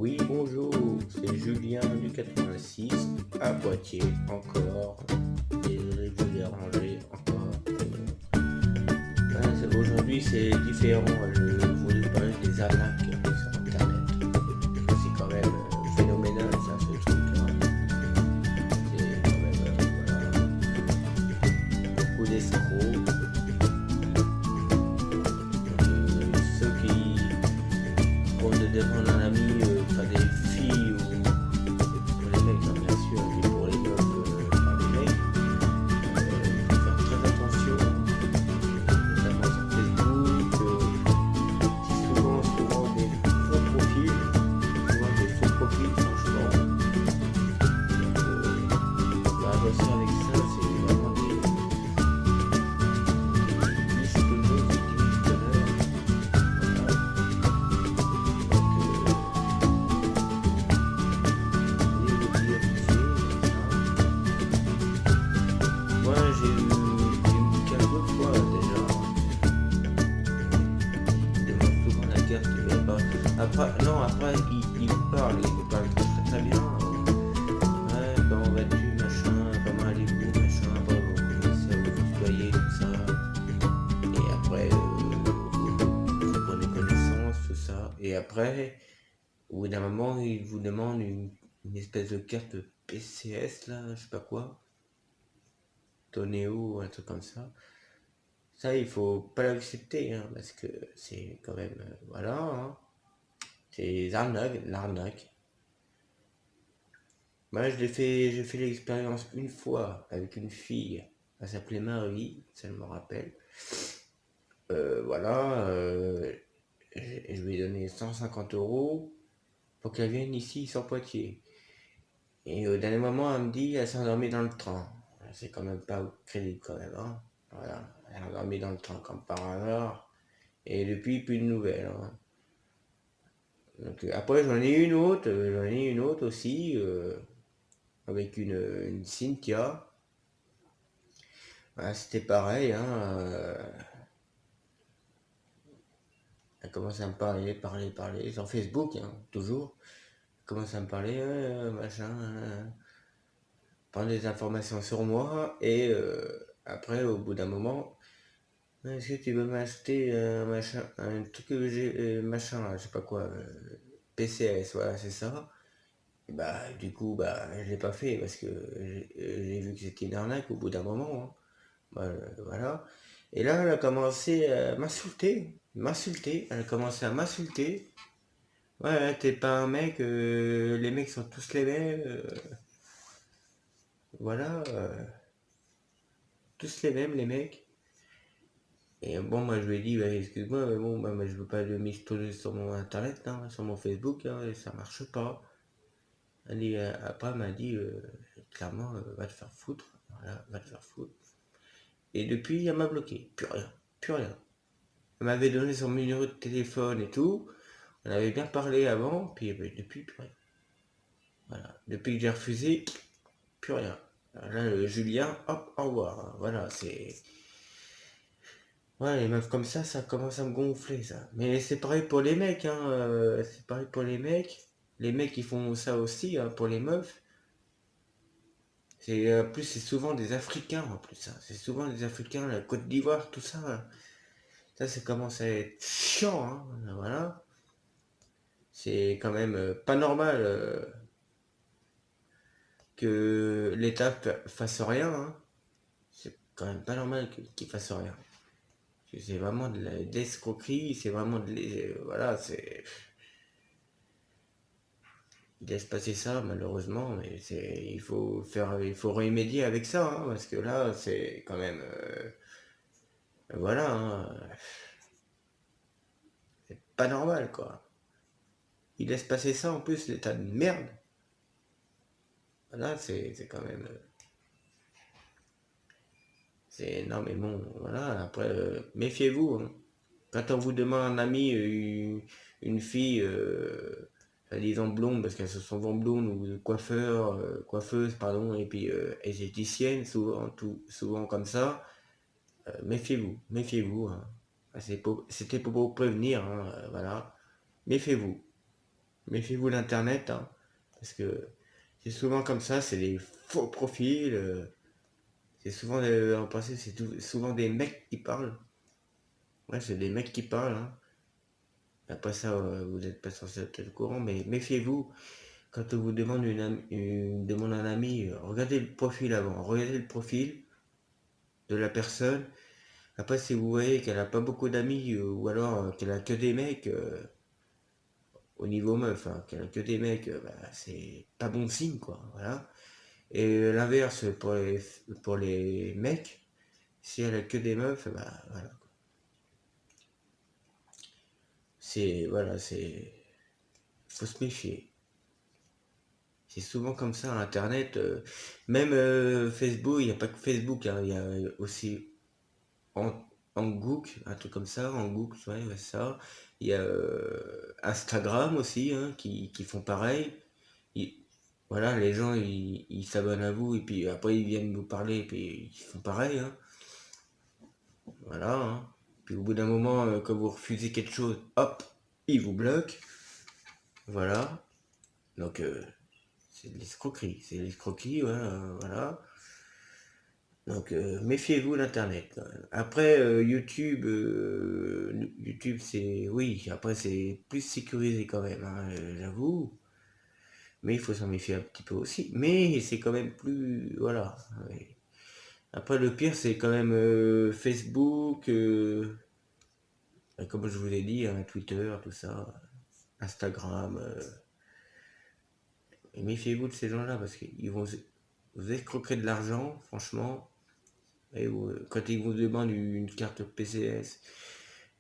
Oui, bonjour, c'est Julien du 86 à Poitiers, encore. Désolé de vous déranger encore. Aujourd'hui, c'est différent. Je voulais vous parler des arnaques sur Internet. C'est quand même phénoménal, ça, ce truc-là. C'est quand même, voilà, beaucoup d'escrocs. Ceux qui comptent de défendre un ami, pas des filles ou pour les mecs, hein, bien sûr, et pour les meufs, par les mecs, il faut faire très attention, notamment sur Facebook, c'est souvent des faux profils, franchement. Donc, faire attention avec ça, c'est vraiment des listes que nous utilisons tout à l'heure. Voilà. Moi j'ai eu quelques fois déjà, il demande souvent la carte, après il me parle très bien. Ouais, comment vas-tu, machin, comment allez-vous, machin, après vous commencez à vous tutoyer, tout ça. Et après, vous prenez connaissance, tout ça. Et après, au bout d'un moment, il vous demande une espèce de carte PCS, là, je sais pas quoi, Tonéo, un truc comme ça. Ça, il faut pas l'accepter, hein, parce que c'est quand même, voilà, hein, c'est l'arnaque. Moi, j'ai fait l'expérience une fois avec une fille, elle s'appelait Marie, ça me rappelle. Voilà, je lui ai donné 150 euros pour qu'elle vienne ici sur Poitiers. Et au dernier moment, elle me dit, elle s'est endormie dans le train. C'est quand même pas crédible quand même, hein. Voilà, elle s'est endormie dans le train comme par hasard. Et depuis, plus de nouvelles, hein. Donc, après, j'en ai une autre aussi, avec une Cynthia. Voilà, c'était pareil, hein. Elle commence à me parler, sur Facebook, hein, toujours. Elle commence à me parler, machin, prendre des informations sur moi, et après, au bout d'un moment, est-ce que tu veux m'acheter un truc que j'ai, machin, là, je sais pas quoi, PCS, voilà, c'est ça. Et bah, du coup, bah, je l'ai pas fait parce que j'ai vu que c'était une arnaque au bout d'un moment, hein. Bah, voilà. Et là, elle a commencé à m'insulter, elle a commencé à m'insulter. Ouais, t'es pas un mec, les mecs sont tous les mêmes, voilà, tous les mêmes, les mecs. Et bon, moi je lui ai dit, bah, excuse-moi, mais bon, bah, moi, je veux pas de m'exposer sur mon internet, hein, sur mon Facebook, hein, et ça marche pas. Après, elle m'a dit, clairement, va te faire foutre, voilà, va te faire foutre. Et depuis, elle m'a bloqué, plus rien, plus rien. Elle m'avait donné son numéro de téléphone et tout, on avait bien parlé avant, puis depuis, plus rien. Voilà, depuis que j'ai refusé, plus rien. Alors là, le Julien, hop, au revoir, hein. Voilà, c'est... Ouais, les meufs comme ça commence à me gonfler, ça. Mais c'est pareil pour les mecs, hein. C'est pareil pour les mecs. Les mecs, ils font ça aussi, hein, pour les meufs. C'est, en plus, c'est souvent des Africains, en plus, hein. C'est souvent des Africains, la Côte d'Ivoire, tout ça, hein. Ça commence à être chiant, hein. Voilà. C'est quand même pas normal que l'État fasse rien, hein. C'est quand même pas normal qu'il fasse rien. C'est vraiment de l'escroquerie, c'est vraiment voilà, c'est... Il laisse passer ça, malheureusement, mais il faut remédier avec ça, hein, parce que là, c'est quand même... voilà, hein, c'est pas normal, quoi. Il laisse passer ça, en plus, l'état de merde. Voilà, c'est quand même... non, mais bon, voilà, après, méfiez-vous, hein. Quand on vous demande un ami, une fille, disons blonde, parce qu'elles sont souvent blondes, ou coiffeuse, pardon, et puis esthéticienne, souvent comme ça, méfiez-vous, méfiez-vous, hein. C'était pour vous prévenir, hein, voilà, méfiez-vous. Méfiez-vous d'Internet, hein, parce que c'est souvent comme ça, c'est des faux profils. C'est souvent, en passé, souvent des mecs qui parlent. Ouais, c'est des mecs qui parlent, hein. Après ça, vous n'êtes pas censé être au courant, mais méfiez-vous. Quand on vous demande une demande un ami, regardez le profil avant. Regardez le profil de la personne. Après, si vous voyez qu'elle a pas beaucoup d'amis, ou alors qu'elle a que des mecs, au niveau meuf, hein, qu'elle a que des mecs, bah, c'est pas bon signe, quoi. Voilà. Et l'inverse pour les mecs, si elle a que des meufs, bah voilà. C'est. Faut se méfier. C'est souvent comme ça, Internet. Même Facebook, il n'y a pas que Facebook, hein, il y a aussi en, Hangook, un truc comme ça, Hangook, ouais, ça. Il y a Instagram aussi, hein, qui font pareil. Ils- voilà, les gens, ils s'abonnent à vous, et puis après, ils viennent vous parler, et puis ils font pareil, hein. Voilà, hein. Puis au bout d'un moment, quand vous refusez quelque chose, hop, ils vous bloquent. Voilà. Donc, c'est de l'escroquerie. C'est de l'escroquerie, ouais, voilà. Donc, méfiez-vous d'Internet. Après, YouTube, c'est. Oui, après, c'est plus sécurisé quand même, hein, j'avoue. Mais il faut s'en méfier un petit peu aussi. Mais c'est quand même plus. Voilà. Ouais. Après, le pire, c'est quand même Facebook, comme je vous ai dit, hein, Twitter, tout ça, Instagram. Et méfiez-vous de ces gens-là parce qu'ils vont vous escroquer de l'argent, franchement. Et quand ils vous demandent une carte PCS,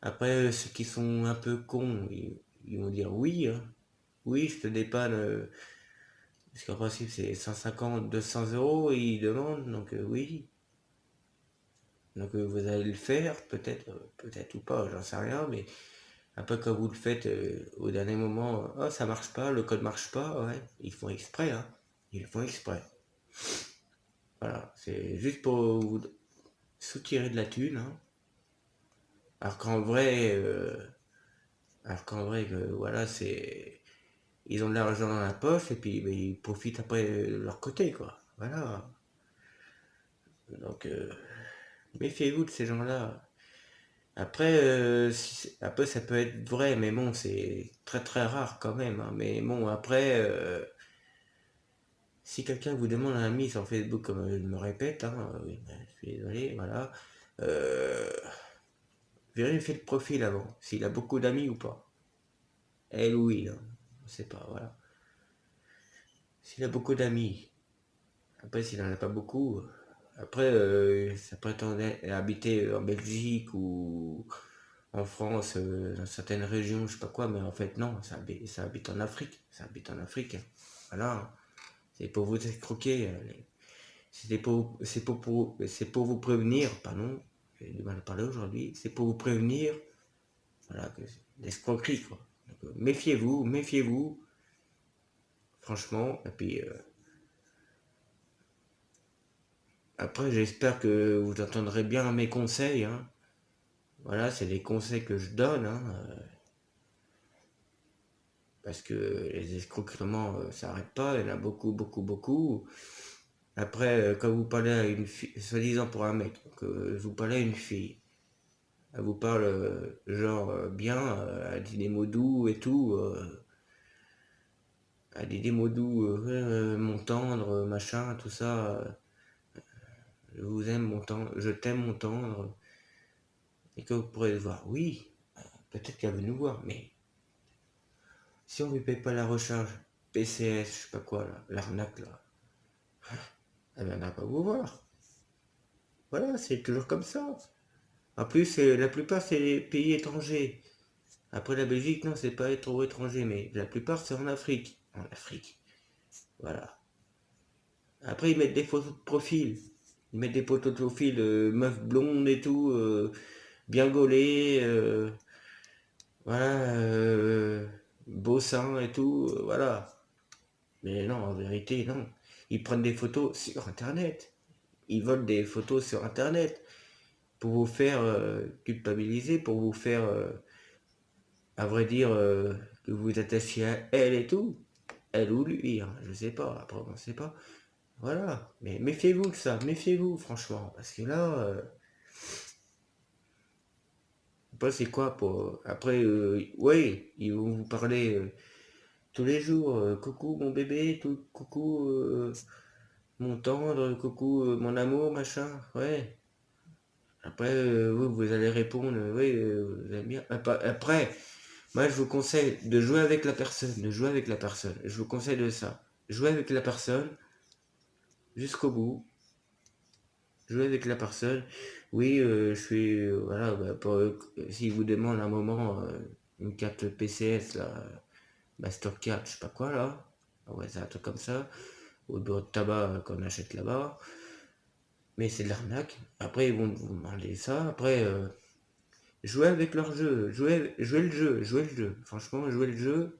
après, ceux qui sont un peu cons, ils vont dire oui, hein. Oui, je te dépanne, parce qu'en principe c'est 150, 200 euros, et ils demandent, donc oui. Donc vous allez le faire, peut-être ou pas, j'en sais rien, mais après quand vous le faites au dernier moment, oh ça marche pas, le code marche pas, ouais, ils font exprès, hein. Ils le font exprès. Voilà, c'est juste pour vous soutirer de la thune, hein. Alors qu'en vrai, voilà, c'est. Ils ont de l'argent dans la poche et puis ben, ils profitent après de leur côté, quoi. Voilà. Donc, méfiez-vous de ces gens-là. Après, après, ça peut être vrai, mais bon, c'est très très rare quand même, hein. Mais bon, après, si quelqu'un vous demande un ami sur Facebook, comme je me répète, hein, oui, ben, je suis désolé, voilà, euh, vérifiez le profil avant, s'il a beaucoup d'amis ou pas. Elle ou il, hein, je sais pas, voilà. S'il a beaucoup d'amis, après s'il n'en a pas beaucoup, après ça prétendait habiter en Belgique ou en France, dans certaines régions, je sais pas quoi, mais en fait non, ça habite en Afrique, ça habite en Afrique, hein. Voilà, hein. C'est pour vous escroquer, c'est pour vous prévenir, pardon, j'ai du mal à parler aujourd'hui, c'est pour vous prévenir, voilà, que l'escroquerie, quoi. Donc, méfiez-vous, méfiez-vous, franchement, et puis après, j'espère que vous entendrez bien mes conseils, hein. Voilà, c'est les conseils que je donne, hein, parce que les escroquements, ça n'arrête pas, il y en a beaucoup, beaucoup, beaucoup. Après, quand vous parlez à une fille, soi-disant pour un mec, vous parlez à une fille, elle vous parle genre bien, elle dit des mots doux et tout, elle dit des mots doux, mon tendre, machin, tout ça, je vous aime, mon tendre, je t'aime, mon tendre, et que vous pourrez le voir. Oui, peut-être qu'elle veut nous voir, mais si on lui paye pas la recharge, PCS, je sais pas quoi, là, l'arnaque là, elle viendra pas vous voir. Voilà, c'est toujours comme ça. En plus, la plupart, c'est les pays étrangers. Après la Belgique, non, c'est pas trop étranger, mais la plupart, c'est en Afrique. En Afrique, voilà. Après, ils mettent des photos de profil. Ils mettent des photos de profil, meuf blonde et tout, bien gaulée, voilà, beau sein et tout, voilà. Mais non, en vérité, non. Ils prennent des photos sur Internet. Ils volent des photos sur Internet pour vous faire culpabiliser, pour vous faire, à vrai dire, que vous vous attachiez à elle et tout. Elle ou lui, hein, je sais pas, après on sait pas. Voilà, mais méfiez-vous de ça, méfiez-vous franchement, parce que là, après c'est quoi pour... Après, ouais, ils vont vous parler tous les jours, coucou mon bébé, tout, coucou mon tendre, coucou mon amour, machin, ouais. Après, vous allez répondre, oui, vous allez bien. Après, moi, je vous conseille de jouer avec la personne, de jouer avec la personne. Je vous conseille de ça. Jouer avec la personne jusqu'au bout. Jouer avec la personne. Oui, je suis, voilà, bah, s'il vous demande un moment une carte PCS, là, Mastercard, je sais pas quoi, là. Ah ouais, c'est un truc comme ça. Ou de tabac qu'on achète là-bas. Mais c'est de l'arnaque. Après, ils vont vous demander ça. Après, jouez avec leur jeu, jouez le jeu, jouez le jeu. Franchement, jouez le jeu.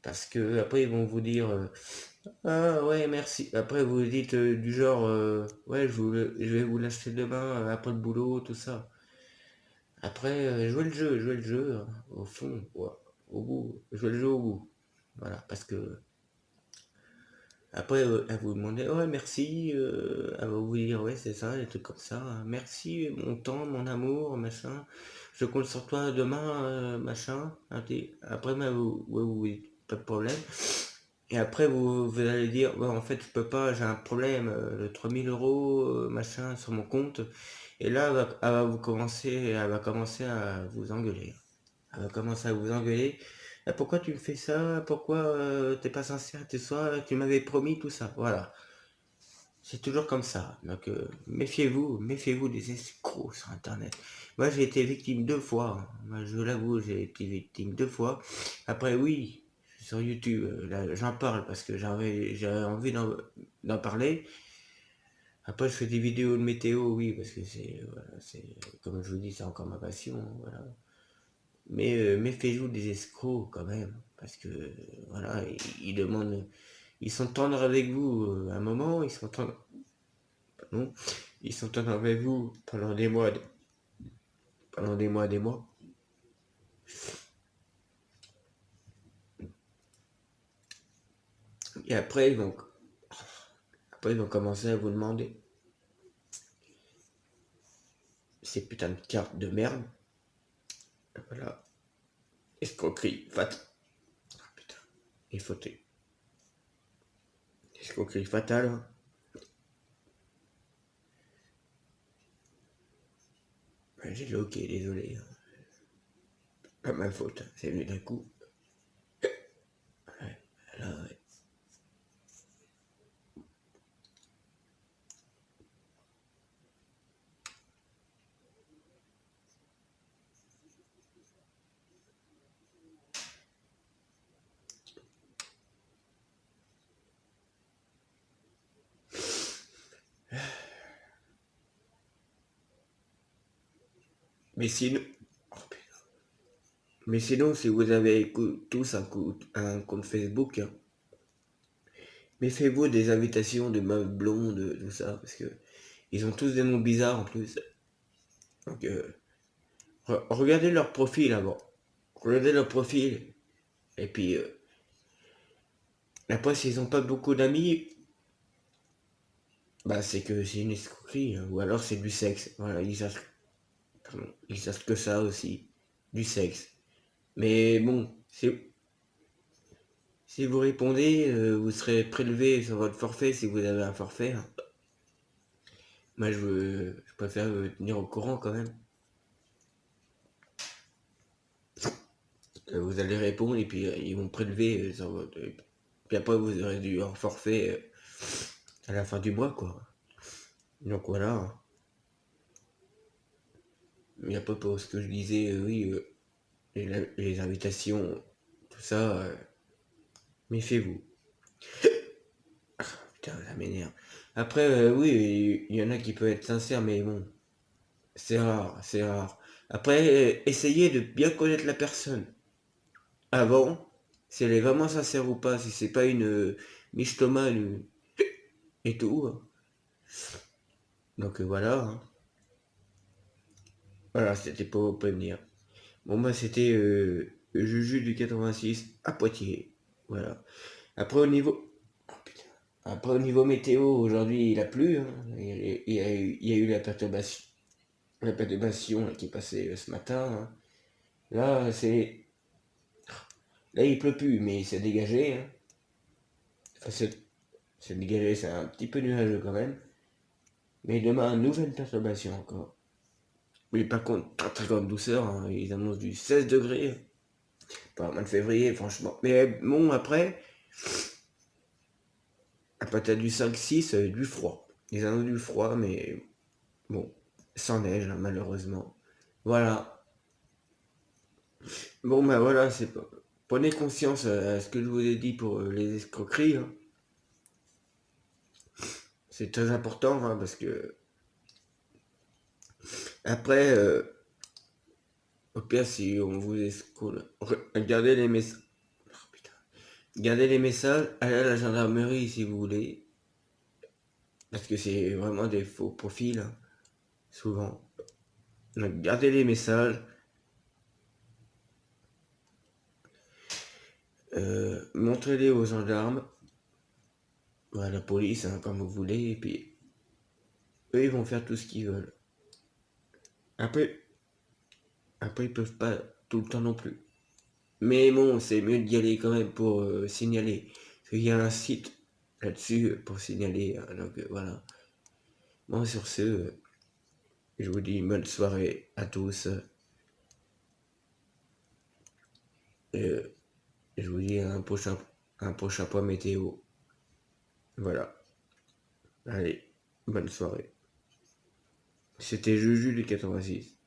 Parce que après ils vont vous dire ah ouais merci. Après vous dites du genre ouais je vais vous l'acheter demain après le boulot, tout ça. Après jouez le jeu hein, au fond, ouais, au bout, jouez le jeu au bout. Voilà, parce que après elle vous demandez ouais merci, elle va vous dire ouais c'est ça, des trucs comme ça. Merci mon temps, mon amour, machin. Je compte sur toi demain, machin. Après vous dites pas de problème. Et après, vous allez dire, ouais, en fait, je peux pas, j'ai un problème de 3000 € machin, sur mon compte. Et là, elle va commencer à vous engueuler. Elle va commencer à vous engueuler. Ah, pourquoi tu me fais ça? Pourquoi t'es pas sincère? Tu m'avais promis tout ça. Voilà. C'est toujours comme ça. Donc, méfiez-vous des escrocs sur Internet. Moi, j'ai été victime 2 fois, hein. Moi, je l'avoue, j'ai été victime 2 fois. Après, oui, sur YouTube, là, j'en parle parce que j'avais envie d'en parler. Après, je fais des vidéos de météo, oui, parce que voilà, comme je vous dis, c'est encore ma passion, hein, voilà. Mais méfiez-vous des escrocs quand même, parce que voilà, ils demandent, ils sont tendres avec vous à un moment, ils sont tendres. Non, ils sont avec vous pendant des mois, des mois. Et après, ils vont commencer à vous demander ces putains de cartes de merde. Voilà. Escroquerie, fat. Ah, putain. Il faut escroquerie fatale, hein. Ouais, j'ai dit ok, désolé, hein. Pas ma faute, hein. C'est venu d'un coup. Ouais, là, ouais. Mais sinon, oh, mais sinon, si vous avez tous un compte Facebook, hein, méfiez-vous des invitations de meufs blondes, tout ça, parce que ils ont tous des noms bizarres en plus. Donc, regardez leur profil avant. Regardez leur profil. Et puis, après, s'ils n'ont pas beaucoup d'amis, bah c'est que c'est une escroquerie, hein. Ou alors c'est du sexe. Voilà, ils savent que ça aussi. Du sexe. Mais bon, si vous répondez, vous serez prélevé sur votre forfait si vous avez un forfait, hein. Moi, je préfère tenir au courant quand même. Vous allez répondre et puis ils vont prélever sur votre... Puis après, vous aurez dû un forfait à la fin du mois, quoi. Donc voilà. Mais après, pour ce que je disais, oui, les invitations, tout ça, méfiez-vous. Putain, ça m'énerve. Après, oui, il y en a qui peuvent être sincères, mais bon, c'est rare, c'est rare. Après, essayez de bien connaître la personne avant, si elle est vraiment sincère ou pas, si c'est pas une mythomane et tout, hein. Donc voilà, hein. Voilà, c'était pour vous prévenir. Bon, bah, c'était Juju du 86 à Poitiers. Voilà. Après au niveau, oh, putain. Après au niveau météo, aujourd'hui il a plu, hein. Il y a eu la perturbation là, qui est passée ce matin, hein. Là là il pleut plus, mais c'est dégagé, hein. Enfin, c'est dégagé, c'est un petit peu nuageux quand même. Mais demain, nouvelle perturbation encore. Mais par contre, très très grande douceur, hein. Ils annoncent du 16 degrés par le mois de février, franchement. Mais bon, après t'as du 5-6, du froid. Ils annoncent du froid, mais bon, sans neige, hein, malheureusement. Voilà. Bon, bah voilà, c'est pas. Prenez conscience à ce que je vous ai dit pour les escroqueries, hein. C'est très important, hein, parce que après, au pire, si on vous escroque, regardez les messages. Oh, putain. Gardez les messages, allez à la gendarmerie si vous voulez, parce que c'est vraiment des faux profils, hein, souvent. Donc gardez les messages, montrez-les aux gendarmes, ou à la police, hein, comme vous voulez, et puis eux ils vont faire tout ce qu'ils veulent. Après, après ils peuvent pas tout le temps non plus. Mais bon, c'est mieux d'y aller quand même pour signaler. Parce qu'il y a un site là-dessus pour signaler, hein, donc voilà. Bon, sur ce, je vous dis bonne soirée à tous. Et je vous dis à un prochain point météo. Voilà. Allez, bonne soirée. C'était Juju du 86.